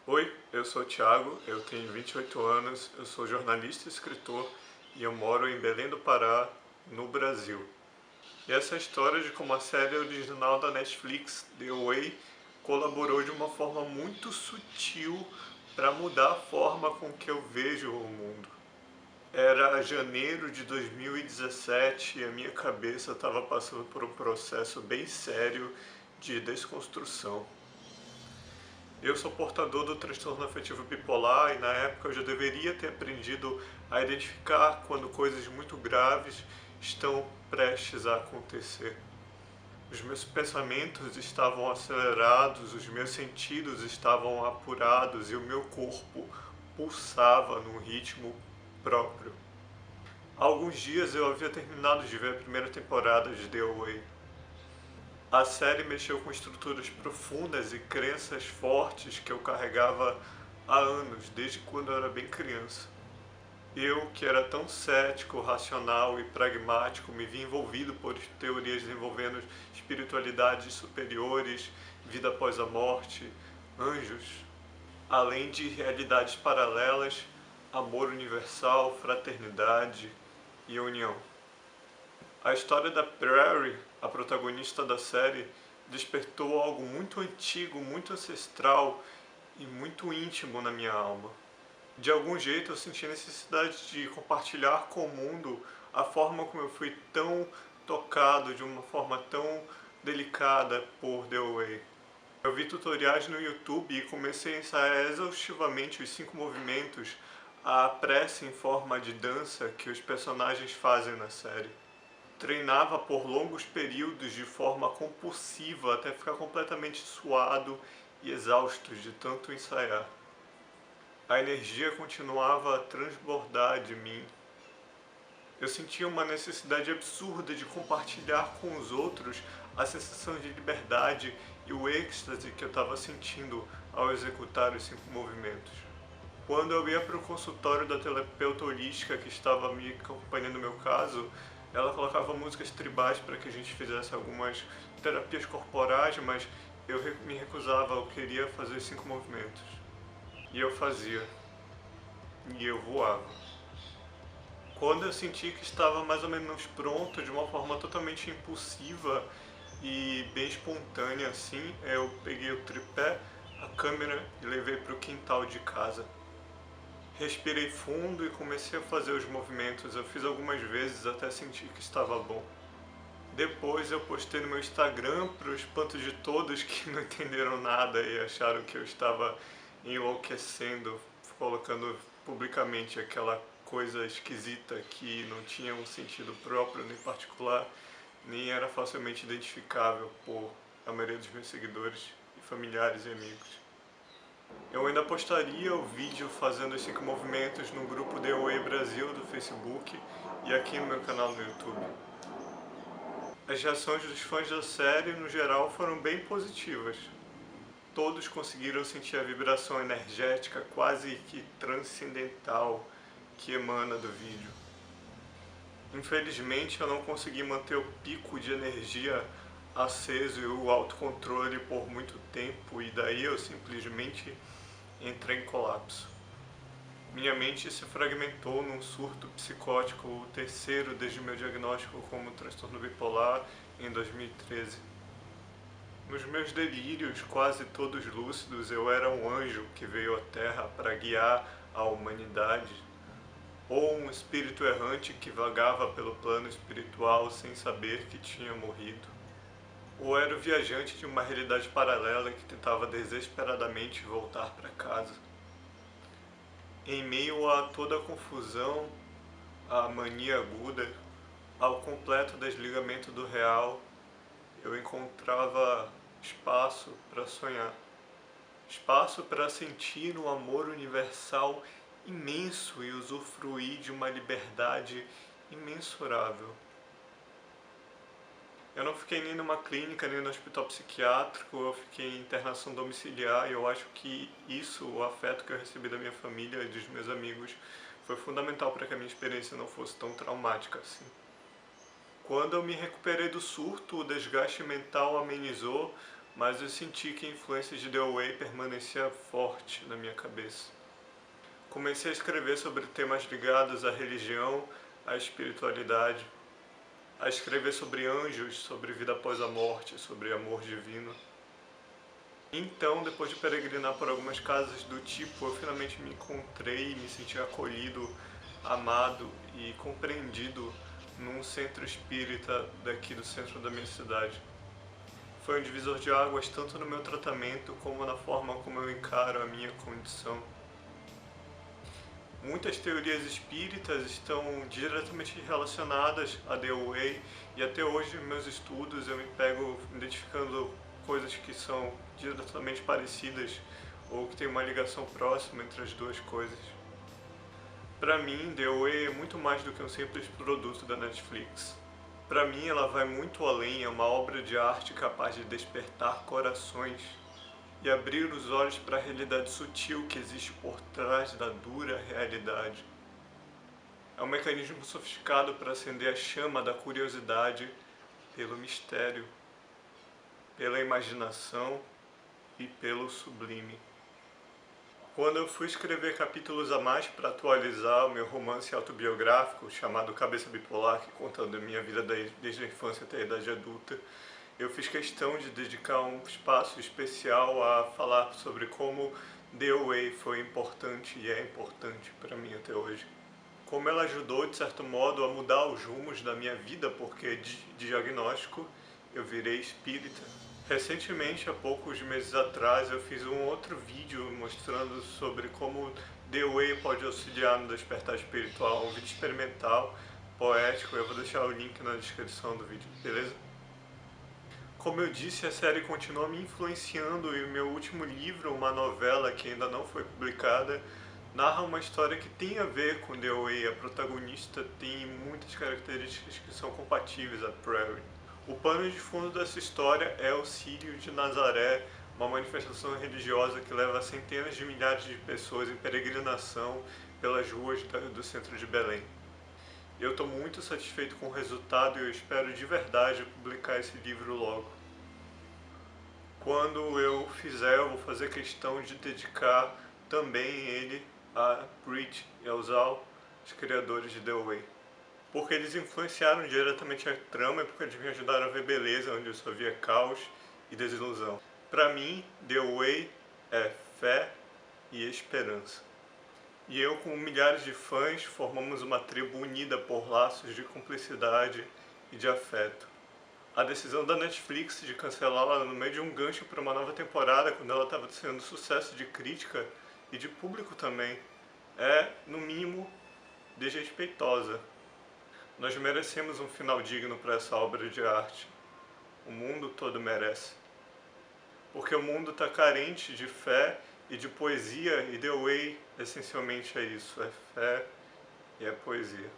Oi, eu sou o Thiago, eu tenho 28 anos, eu sou jornalista e escritor e eu moro em Belém do Pará, no Brasil. E essa é a história de como a série original da Netflix, The Way, colaborou de uma forma muito sutil para mudar a forma com que eu vejo o mundo. Era janeiro de 2017 e a minha cabeça estava passando por um processo bem sério de desconstrução. Eu sou portador do transtorno afetivo bipolar e na época eu já deveria ter aprendido a identificar quando coisas muito graves estão prestes a acontecer. Os meus pensamentos estavam acelerados, os meus sentidos estavam apurados e o meu corpo pulsava num ritmo próprio. Há alguns dias eu havia terminado de ver a primeira temporada de The Way. A série mexeu com estruturas profundas e crenças fortes que eu carregava há anos, desde quando eu era bem criança. Eu, que era tão cético, racional e pragmático, me vi envolvido por teorias envolvendo espiritualidades superiores, vida após a morte, anjos, além de realidades paralelas, amor universal, fraternidade e união. A história da Prairie, a protagonista da série, despertou algo muito antigo, muito ancestral e muito íntimo na minha alma. De algum jeito eu senti a necessidade de compartilhar com o mundo a forma como eu fui tão tocado, de uma forma tão delicada por The Way. Eu vi tutoriais no YouTube e comecei a ensaiar exaustivamente os 5 movimentos, a prece em forma de dança que os personagens fazem na série. Treinava por longos períodos de forma compulsiva até ficar completamente suado e exausto de tanto ensaiar. A energia continuava a transbordar de mim. Eu sentia uma necessidade absurda de compartilhar com os outros a sensação de liberdade e o êxtase que eu estava sentindo ao executar os 5 movimentos. Quando eu ia para o consultório da terapeuta holística que estava me acompanhando no meu caso, ela colocava músicas tribais para que a gente fizesse algumas terapias corporais, mas eu me recusava, eu queria fazer os 5 movimentos. E eu fazia. E eu voava. Quando eu senti que estava mais ou menos pronto, de uma forma totalmente impulsiva e bem espontânea assim, eu peguei o tripé, a câmera e levei para o quintal de casa. Respirei fundo e comecei a fazer os movimentos. Eu fiz algumas vezes até sentir que estava bom. Depois eu postei no meu Instagram para o espanto de todos que não entenderam nada e acharam que eu estava enlouquecendo, colocando publicamente aquela coisa esquisita que não tinha um sentido próprio nem particular, nem era facilmente identificável por a maioria dos meus seguidores e familiares e amigos. Eu ainda postaria o vídeo fazendo os 5 movimentos no grupo The Way Brasil do Facebook e aqui no meu canal no YouTube. As reações dos fãs da série, no geral, foram bem positivas. Todos conseguiram sentir a vibração energética quase que transcendental que emana do vídeo. Infelizmente, eu não consegui manter o pico de energia aceso e o autocontrole por muito tempo e daí eu simplesmente entrei em colapso. Minha mente se fragmentou num surto psicótico, o terceiro desde meu diagnóstico como transtorno bipolar em 2013. Nos meus delírios, quase todos lúcidos, eu era um anjo que veio à Terra para guiar a humanidade, ou um espírito errante que vagava pelo plano espiritual sem saber que tinha morrido. Ou era o viajante de uma realidade paralela que tentava desesperadamente voltar para casa. Em meio a toda a confusão, a mania aguda, ao completo desligamento do real, eu encontrava espaço para sonhar. Espaço para sentir um amor universal imenso e usufruir de uma liberdade imensurável. Eu não fiquei nem numa clínica, nem no hospital psiquiátrico, eu fiquei em internação domiciliar e eu acho que isso, o afeto que eu recebi da minha família e dos meus amigos, foi fundamental para que a minha experiência não fosse tão traumática assim. Quando eu me recuperei do surto, o desgaste mental amenizou, mas eu senti que a influência de The Way permanecia forte na minha cabeça. Comecei a escrever sobre temas ligados à religião, à espiritualidade, a escrever sobre anjos, sobre vida após a morte, sobre amor divino. Então, depois de peregrinar por algumas casas do tipo, eu finalmente me encontrei e me senti acolhido, amado e compreendido num centro espírita daqui do centro da minha cidade. Foi um divisor de águas tanto no meu tratamento como na forma como eu encaro a minha condição. Muitas teorias espíritas estão diretamente relacionadas a The Way e até hoje nos meus estudos eu me pego identificando coisas que são diretamente parecidas ou que tem uma ligação próxima entre as duas coisas. Para mim, The Way é muito mais do que um simples produto da Netflix. Para mim, ela vai muito além, é uma obra de arte capaz de despertar corações e abrir os olhos para a realidade sutil que existe por trás da dura realidade. É um mecanismo sofisticado para acender a chama da curiosidade pelo mistério, pela imaginação e pelo sublime. Quando eu fui escrever capítulos a mais para atualizar o meu romance autobiográfico, chamado Cabeça Bipolar, que contando a minha vida desde a infância até a idade adulta, eu fiz questão de dedicar um espaço especial a falar sobre como The Way foi importante e é importante para mim até hoje. Como ela ajudou, de certo modo, a mudar os rumos da minha vida, porque de diagnóstico eu virei espírita. Recentemente, há poucos meses atrás, eu fiz um outro vídeo mostrando sobre como The Way pode auxiliar no despertar espiritual, um vídeo experimental, poético, eu vou deixar o link na descrição do vídeo, beleza? Como eu disse, a série continua me influenciando e o meu último livro, uma novela que ainda não foi publicada, narra uma história que tem a ver com The Way. A protagonista tem muitas características que são compatíveis a Prairie. O pano de fundo dessa história é o Círio de Nazaré, uma manifestação religiosa que leva centenas de milhares de pessoas em peregrinação pelas ruas do centro de Belém. Eu estou muito satisfeito com o resultado e eu espero de verdade publicar esse livro logo. Quando eu fizer, eu vou fazer questão de dedicar também ele a Preet e ao Zal, os criadores de The Way. Porque eles influenciaram diretamente a trama e porque eles me ajudaram a ver beleza onde eu só via caos e desilusão. Para mim, The Way é fé e esperança. E eu, com milhares de fãs, formamos uma tribo unida por laços de cumplicidade e de afeto. A decisão da Netflix de cancelá-la no meio de um gancho para uma nova temporada, quando ela estava sendo sucesso de crítica e de público também, é, no mínimo, desrespeitosa. Nós merecemos um final digno para essa obra de arte. O mundo todo merece. Porque o mundo está carente de fé e de poesia, e The Way essencialmente é isso, é fé e é poesia.